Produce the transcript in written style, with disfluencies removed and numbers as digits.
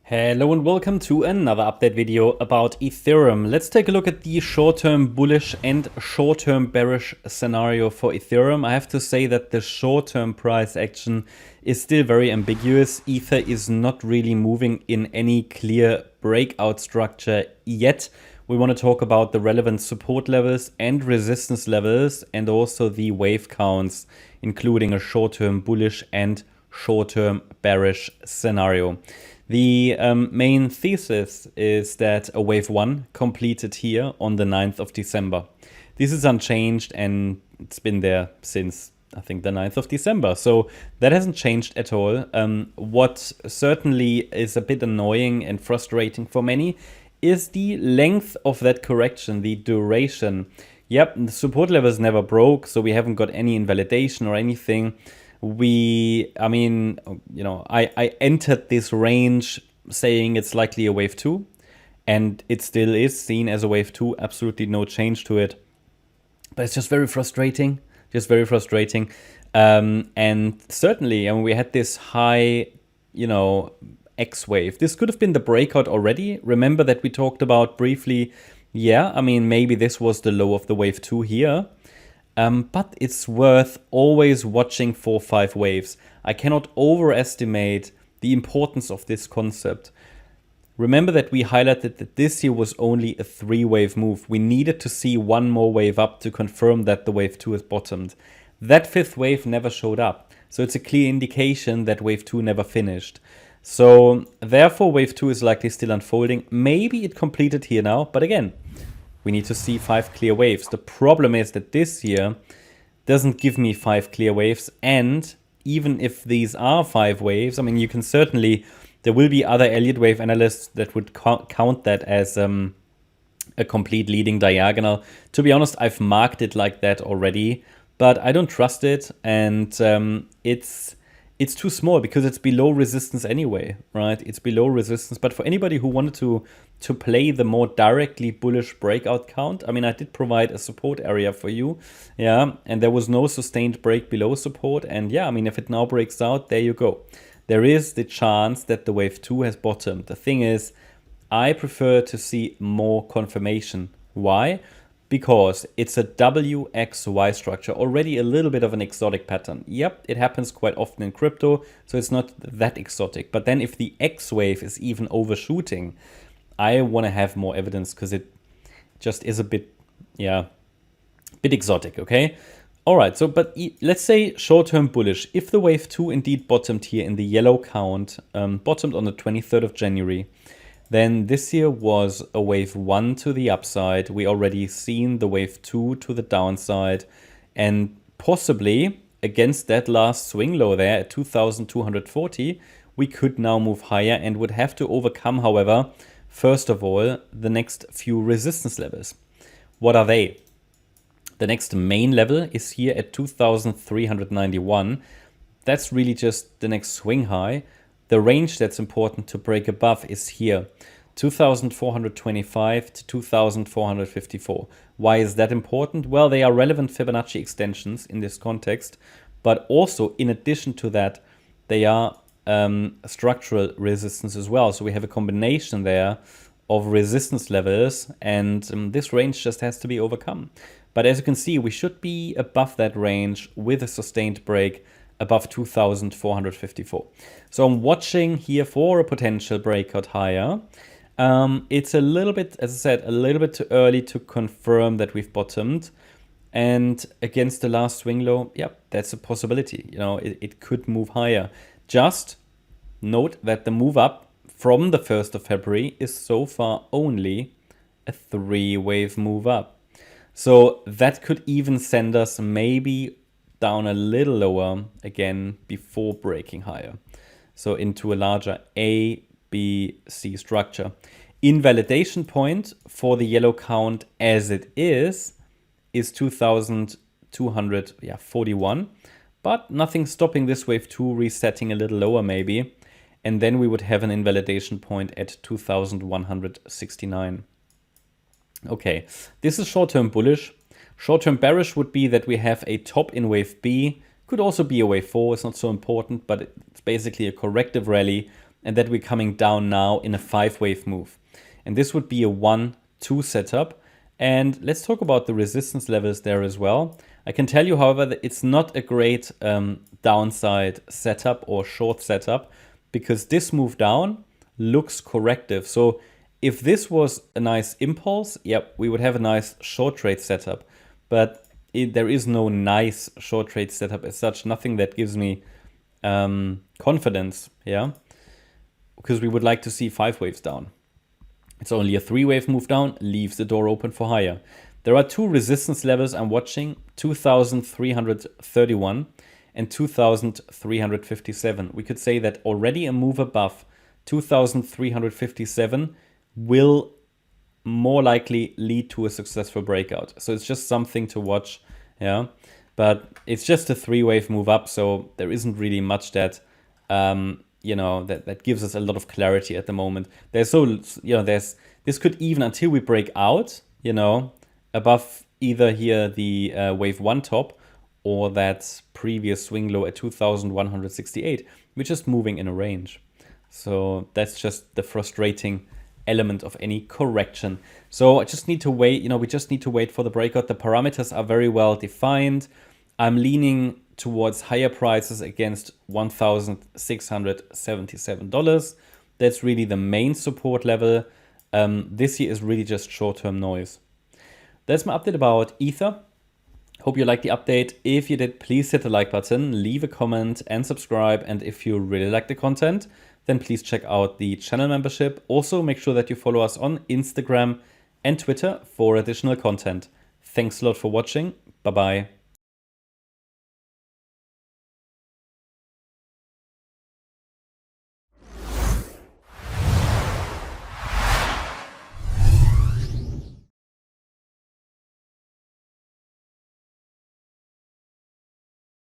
Hello and welcome to another update video about Ethereum. Let's take a look at the short-term bullish and short-term bearish scenario for Ethereum. I have to say that the short-term price action is still very ambiguous. Ether is not really moving in any clear breakout structure yet. We want to talk about the relevant support levels and resistance levels and also the wave counts, including a short-term bullish and short-term bearish scenario. The main thesis is that a wave 1 completed here on the 9th of December. This is unchanged and it's been there since, I think, the 9th of December. So that hasn't changed at all. What certainly is a bit annoying and frustrating for many is the length of that correction, the duration. Yep, the support levels never broke, so we haven't got any invalidation or anything. I entered this range saying it's likely a wave 2, and it still is seen as a wave 2, absolutely no change to it. But it's just very frustrating, and certainly, we had this high, X wave. This could have been the breakout already. Remember that we talked about briefly, maybe this was the low of the wave 2 here. But it's worth always watching for 5 waves. I cannot overestimate the importance of this concept. Remember that we highlighted that this here was only a 3-wave move. We needed to see one more wave up to confirm that the wave 2 has bottomed. That 5th wave never showed up. So it's a clear indication that wave 2 never finished. So therefore wave 2 is likely still unfolding. Maybe it completed here now, but again, we need to see 5 clear waves. The problem is that this here doesn't give me 5 clear waves. And even if these are 5 waves, you can certainly, there will be other Elliott Wave analysts that would count that as a complete leading diagonal. To be honest, I've marked it like that already, but I don't trust it. And it's too small because it's below resistance anyway, right? It's below resistance. But for anybody who wanted to play the more directly bullish breakout count, I did provide a support area for you, and there was no sustained break below support. And if it now breaks out, there you go. There is the chance that the wave 2 has bottomed. The thing is, I prefer to see more confirmation. Why? Because it's a WXY structure, already a little bit of an exotic pattern. Yep, it happens quite often in crypto, so it's not that exotic. But then if the X wave is even overshooting, I want to have more evidence because it just is a bit exotic, okay? All right, so but let's say short-term bullish. If the wave 2 indeed bottomed here in the yellow count, bottomed on the 23rd of January, then this here was a wave 1 to the upside. We already seen the wave 2 to the downside. And possibly against that last swing low there at 2,240, we could now move higher and would have to overcome, however, first of all, the next few resistance levels. What are they? The next main level is here at 2,391. That's really just the next swing high. The range that's important to break above is here, 2,425 to 2,454. Why is that important? Well, they are relevant Fibonacci extensions in this context, but also in addition to that, they are structural resistance as well. So we have a combination there of resistance levels, and this range just has to be overcome. But as you can see, we should be above that range with a sustained break above 2,454. So I'm watching here for a potential breakout higher. It's a little bit, as I said, a little bit too early to confirm that we've bottomed. And against the last swing low, that's a possibility. It could move higher. Just note that the move up from the 1st of February is so far only a 3-wave move up. So that could even send us maybe down a little lower again before breaking higher. So into a larger A, B, C structure. Invalidation point for the yellow count as it is 2,241. But nothing stopping this wave 2 resetting a little lower maybe. And then we would have an invalidation point at 2,169. Okay, this is short-term bullish. Short-term bearish would be that we have a top in wave B. Could also be a wave 4, it's not so important, but it's basically a corrective rally and that we're coming down now in a 5-wave move. And this would be a 1-2 setup. And let's talk about the resistance levels there as well. I can tell you, however, that it's not a great downside setup or short setup, because this move down looks corrective. So if this was a nice impulse, yep, we would have a nice short trade setup. But there is no nice short trade setup as such, nothing that gives me confidence, yeah, because we would like to see 5 waves down. It's only a 3-wave move down, leaves the door open for higher. There are 2 resistance levels I'm watching, 2,331 and 2,357. We could say that already a move above 2,357 will more likely lead to a successful breakout. So it's just something to watch, yeah. But it's just a 3-wave move up, so there isn't really much that that gives us a lot of clarity at the moment. This could even, until we break out, above either here the wave 1 top or that previous swing low at 2,168. We're just moving in a range. So that's just the frustrating element of any correction. So I just need to wait, we just need to wait for the breakout. The parameters are very well defined. I'm leaning towards higher prices against $1,677. That's really the main support level. This here is really just short-term noise. That's my update about Ether. Hope you liked the update. If you did, please hit the like button, leave a comment and subscribe. And if you really like the content, then please check out the channel membership. Also, make sure that you follow us on Instagram and Twitter for additional content. Thanks a lot for watching. Bye-bye.